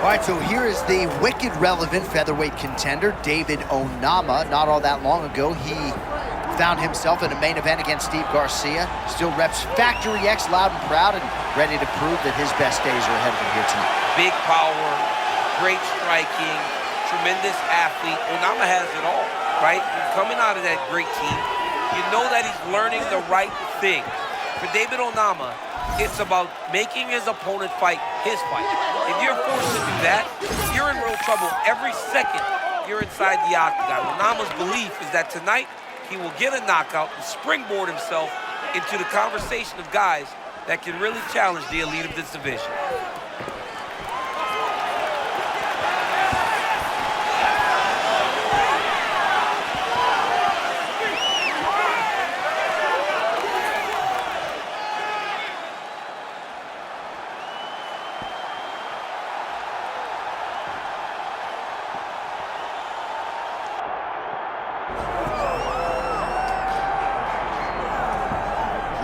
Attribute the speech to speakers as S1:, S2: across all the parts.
S1: All right, so here is the wicked relevant featherweight contender, David Onama. Not all that long ago, he found himself in a main event against Steve Garcia. Still reps Factory X loud and proud and ready to prove that his best days are ahead of him here tonight.
S2: Big power, great striking, tremendous athlete. Onama has it all, right? Coming out of that great team, you know that he's learning the right thing. For David Onama, it's about making his opponent fight his fight. If you're forced to do that, you're in real trouble every second you're inside the octagon. Onama's belief is that tonight he will get a knockout and springboard himself into the conversation of guys that can really challenge the elite of this division.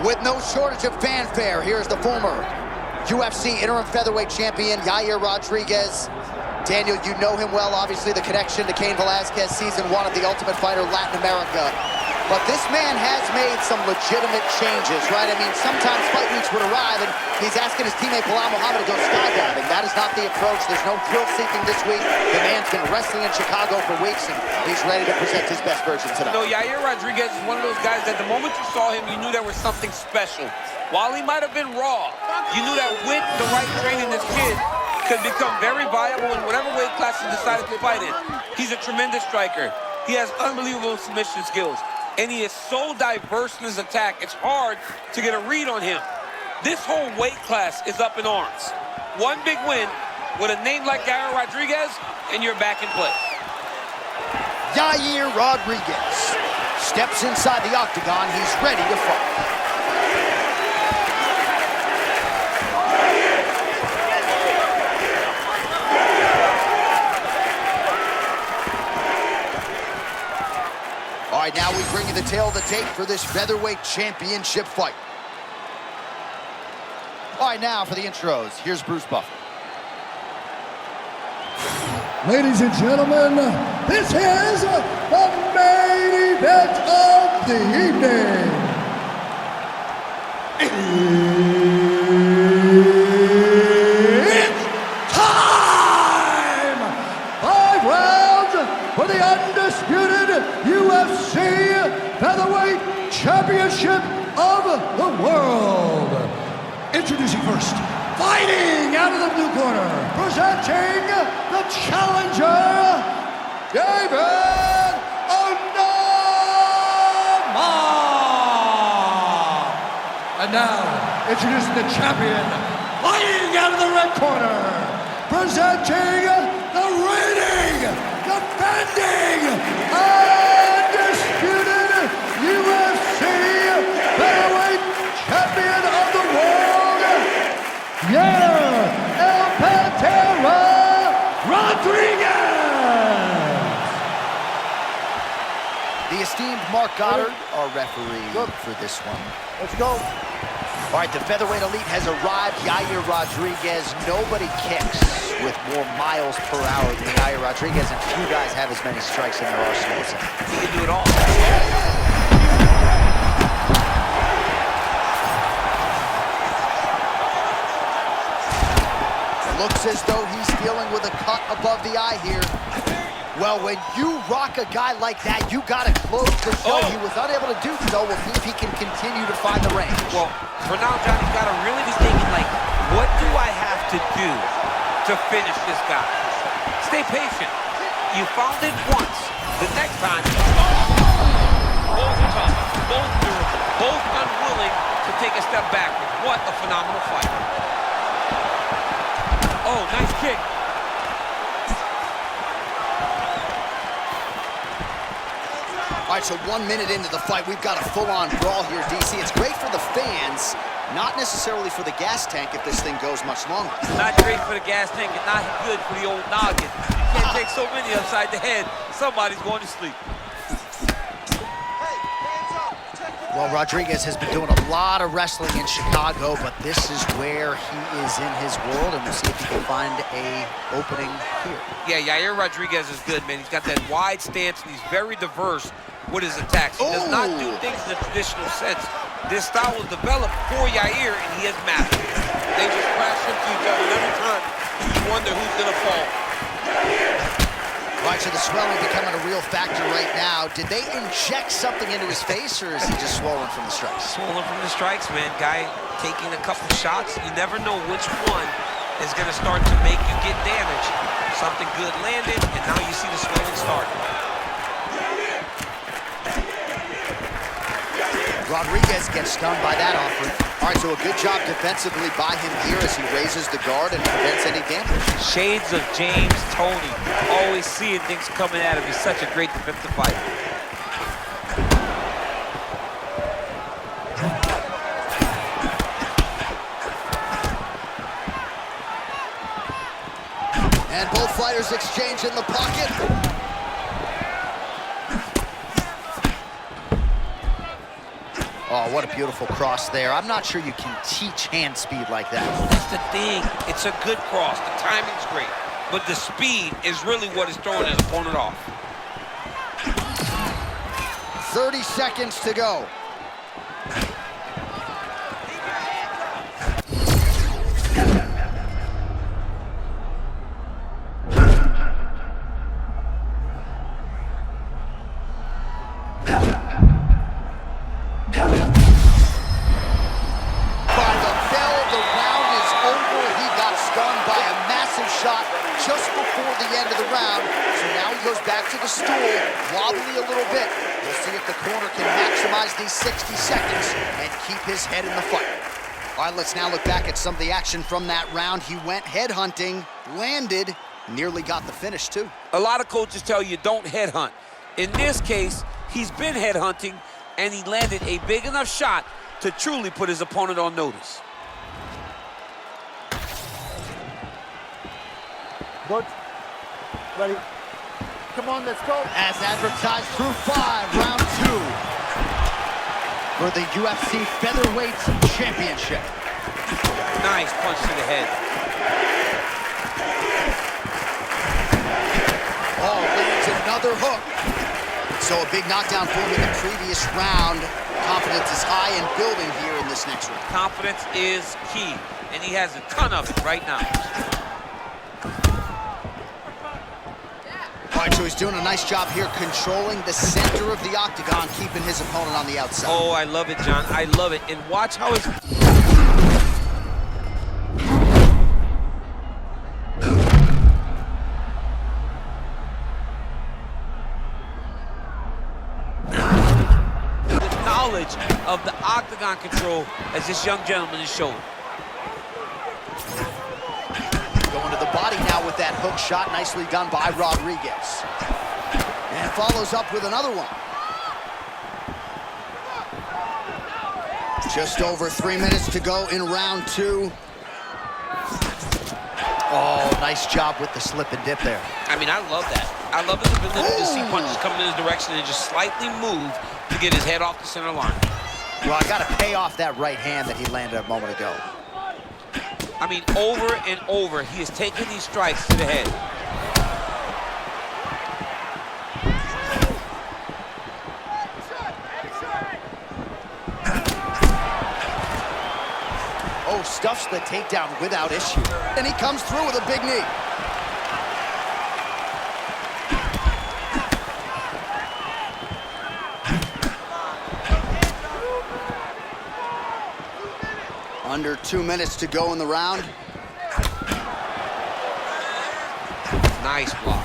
S1: With no shortage of fanfare, here's the former UFC interim featherweight champion, Yair Rodriguez. Daniel, you know him well, obviously the connection to Cain Velasquez, season 1 of The Ultimate Fighter Latin America. But this man has made some legitimate changes, right? I mean, sometimes fight weeks would arrive and he's asking his teammate Bilal Muhammad to go skydiving. That is not the approach. There's no thrill seeking this week. The man's been wrestling in Chicago for weeks and he's ready to present his best version tonight.
S2: No, Yair Rodriguez is one of those guys that the moment you saw him, you knew there was something special. While he might have been raw, you knew that with the right training, this kid could become very viable in whatever weight class he decided to fight in. He's a tremendous striker. He has unbelievable submission skills. And he is so diverse in his attack, it's hard to get a read on him. This whole weight class is up in arms. One big win with a name like Yair Rodriguez, and you're back in play.
S1: Yair Rodriguez steps inside the octagon. He's ready to fight. All right, now we bring you the tale of the tape for this featherweight championship fight. All right, now for the intros, here's Bruce Buffer.
S3: Ladies and gentlemen, this is the main event of the evening. It's time! 5 rounds for the undisputed UFC Featherweight Championship of the world. Introducing first, fighting out of the blue corner, presenting the challenger, David Onama. And now, introducing the champion, fighting out of the red corner, presenting the reigning, defending, undisputed UFC Featherweight Champion of the world, Yair Rodriguez.
S1: The esteemed Mark Goddard, our referee for this one.
S3: Let's go.
S1: All right, the featherweight elite has arrived. Yair Rodriguez, nobody kicks with more miles per hour than Yair Rodriguez, and few guys have as many strikes in their arsenals.
S2: He can do it all.
S1: Looks as though he's dealing with a cut above the eye here. Well, when you rock a guy like that, you gotta close the show. He was unable to do so. We'll see if he can continue to find the range.
S2: Well, for now, John, you gotta really be thinking, like, what do I have to do to finish this guy? Stay patient. You found it once. The next time, both tough, both durable, both unwilling to take a step backward. What a phenomenal fight. Oh, nice kick.
S1: All right, so 1 minute into the fight, we've got a full-on brawl here, DC. It's great for the fans, not necessarily for the gas tank if this thing goes much longer.
S2: Not great for the gas tank and not good for the old noggin. You can't take so many upside the head. Somebody's going to sleep.
S1: Well, Rodriguez has been doing a lot of wrestling in Chicago, but this is where he is in his world, and we'll see if he can find a opening here.
S2: Yeah, Yair Rodriguez is good, man. He's got that wide stance, and he's very diverse with his attacks. He does not do things in the traditional sense. This style was developed for Yair, and he has mastered it. They just crash into each other, and every time you wonder who's going to fall.
S1: All right, so the swelling becoming a real factor right now. Did they inject something into his face, or is he just swollen from the strikes?
S2: Swollen from the strikes, man. Guy taking a couple shots. You never know which one is going to start to make you get damaged. Something good landed, and now you see the swelling start.
S1: Rodriguez gets stunned by that offering. All right, so a good job defensively by him here as he raises the guard and prevents any damage.
S2: Shades of James Toney. Always seeing things coming at him. He's such a great defensive fighter.
S1: And both fighters exchange in the pocket. Oh, what a beautiful cross there. I'm not sure you can teach hand speed like that.
S2: That's the thing. It's a good cross. The timing's great. But the speed is really what is throwing his opponent off.
S1: 30 seconds to go. Just before the end of the round, so now he goes back to the stool, wobbly a little bit. We'll see if the corner can maximize these 60 seconds and keep his head in the fight. All right, let's now look back at some of the action from that round. He went headhunting, landed, nearly got the finish too.
S2: A lot of coaches tell you don't headhunt. In this case, he's been headhunting, and he landed a big enough shot to truly put his opponent on notice.
S4: Good. Ready. Come on, let's go.
S1: As advertised through 5, round 2 for the UFC Featherweight Championship.
S2: Nice punch to the head.
S1: Oh, lands another hook. So a big knockdown for him in the previous round. Confidence is high and building here in this next round.
S2: Confidence is key, and he has a ton of it right now.
S1: All right, so he's doing a nice job here controlling the center of the octagon, keeping his opponent on the outside.
S2: Oh, I love it, John. I love it. And watch how his... the knowledge of the octagon control as this young gentleman is showing.
S1: Going to the body now with that hook shot, nicely done by Rodriguez. And follows up with another one. Just over 3 minutes to go in round 2. Oh, nice job with the slip and dip there.
S2: I mean, I love that. I love his ability to see punches coming in his direction and just slightly move to get his head off the center line.
S1: Well, I got to pay off that right hand that he landed a moment ago.
S2: I mean, over and over, he is taking these strikes to the head.
S1: Oh, stuffs the takedown without issue. And he comes through with a big knee. Under 2 minutes to go in the round.
S2: Nice block.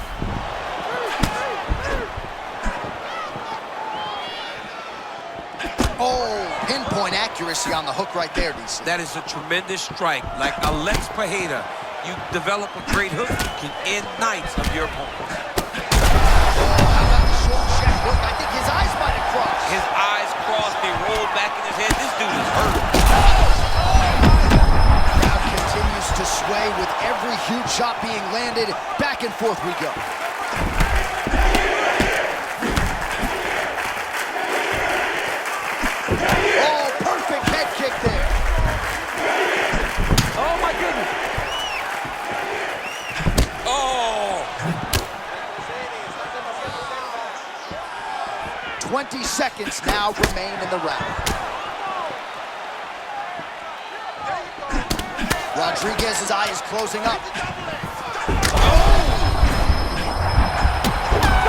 S1: Oh, pinpoint accuracy on the hook right there, DC.
S2: That is a tremendous strike. Like Alex Pajeda, you develop a great hook, you can end nights of your opponents.
S1: Oh, how about the short check hook? I think his eyes might have crossed.
S2: His eyes crossed, they rolled back in his head. This dude is hurt.
S1: Crowd continues to sway with every huge shot being landed. Back and forth we go. 20 seconds now remain in the round. Rodriguez's eye is closing up.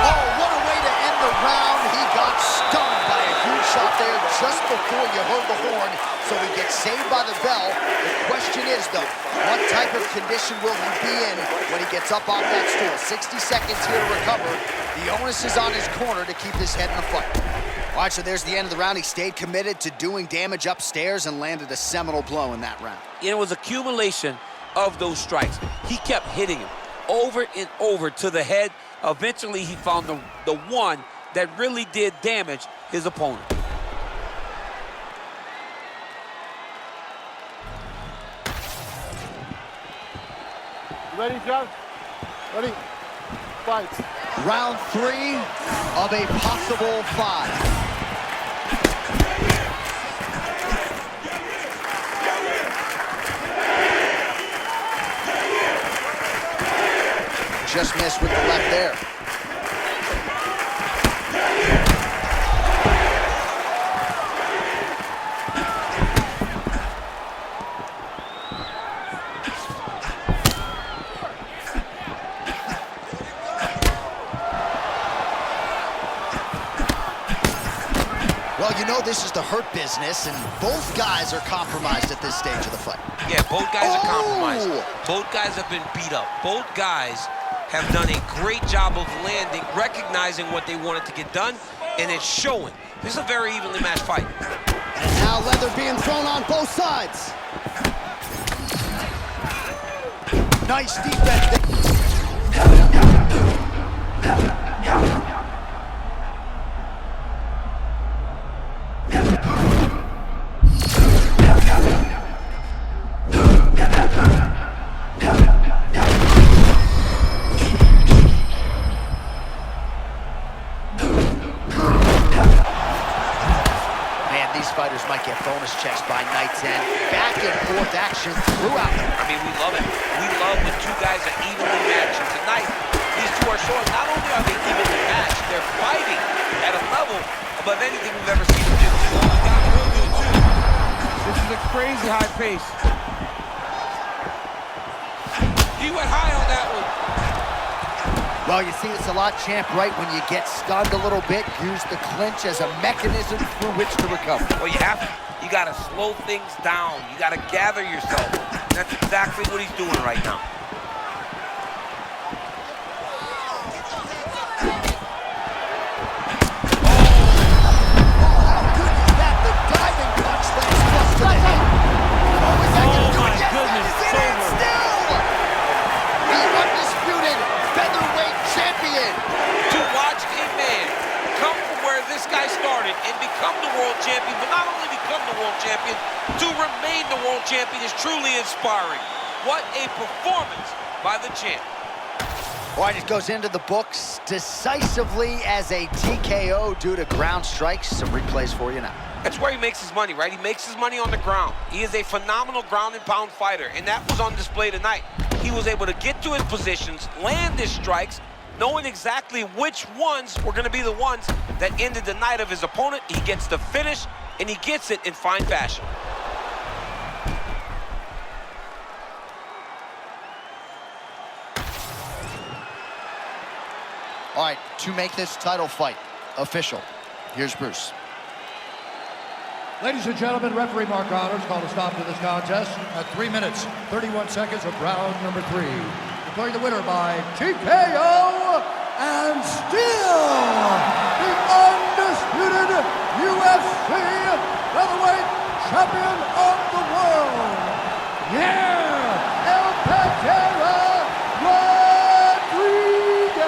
S1: Oh, what a way to end the round. He got stunned by a huge shot there just before you heard the horn, so he gets saved by the bell. The question is, though, what type of condition will he be in when he gets up off that stool? 60 seconds here to recover. The onus is on his corner to keep his head in the fight. All right, so there's the end of the round. He stayed committed to doing damage upstairs and landed a seminal blow in that round.
S2: It was accumulation of those strikes. He kept hitting him over and over to the head. Eventually, he found the one that really did damage his opponent.
S4: Ready, John? Ready? Fight.
S1: Round 3 of a possible 5. Just missed with the left there. Well, you know this is the hurt business, and both guys are compromised at this stage of the fight.
S2: Yeah, both guys are compromised. Both guys have been beat up. Both guys have done a great job of landing, recognizing what they wanted to get done, and it's showing. This is a very evenly matched fight.
S1: And now leather being thrown on both sides. Nice defense. Fighters might get bonus checks by night's end. Back and forth action throughout.
S2: I mean, we love it. We love when two guys are evenly matched. And tonight, these two are showing not only are they evenly matched, they're fighting at a level above anything we've ever seen them do. This is a crazy high pace. He went high on that one.
S1: Well, you see this a lot, champ, right? When you get stunned a little bit, use the clinch as a mechanism through which to recover.
S2: Well, you have to. You got to slow things down. You got to gather yourself. That's exactly what he's doing right now. And become the world champion, but not only become the world champion, to remain the world champion is truly inspiring. What a performance by the champ.
S1: All right, it goes into the books decisively as a TKO due to ground strikes. Some replays for you now.
S2: That's where he makes his money, right? He makes his money on the ground. He is a phenomenal ground and pound fighter, and that was on display tonight. He was able to get to his positions, land his strikes, knowing exactly which ones were going to be the ones that ended the night of his opponent. He gets the finish, and he gets it in fine fashion.
S1: All right, to make this title fight official, here's Bruce.
S3: Ladies and gentlemen, referee Mark Honors called a stop to this contest at 3 minutes, 31 seconds of round number 3. Declaring the winner by TKO and still the undisputed UFC featherweight champion of the world, Yair Rodriguez.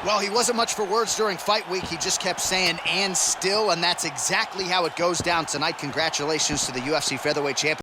S1: Well, he wasn't much for words during fight week. He just kept saying, and still, and that's exactly how it goes down tonight. Congratulations to the UFC featherweight champion.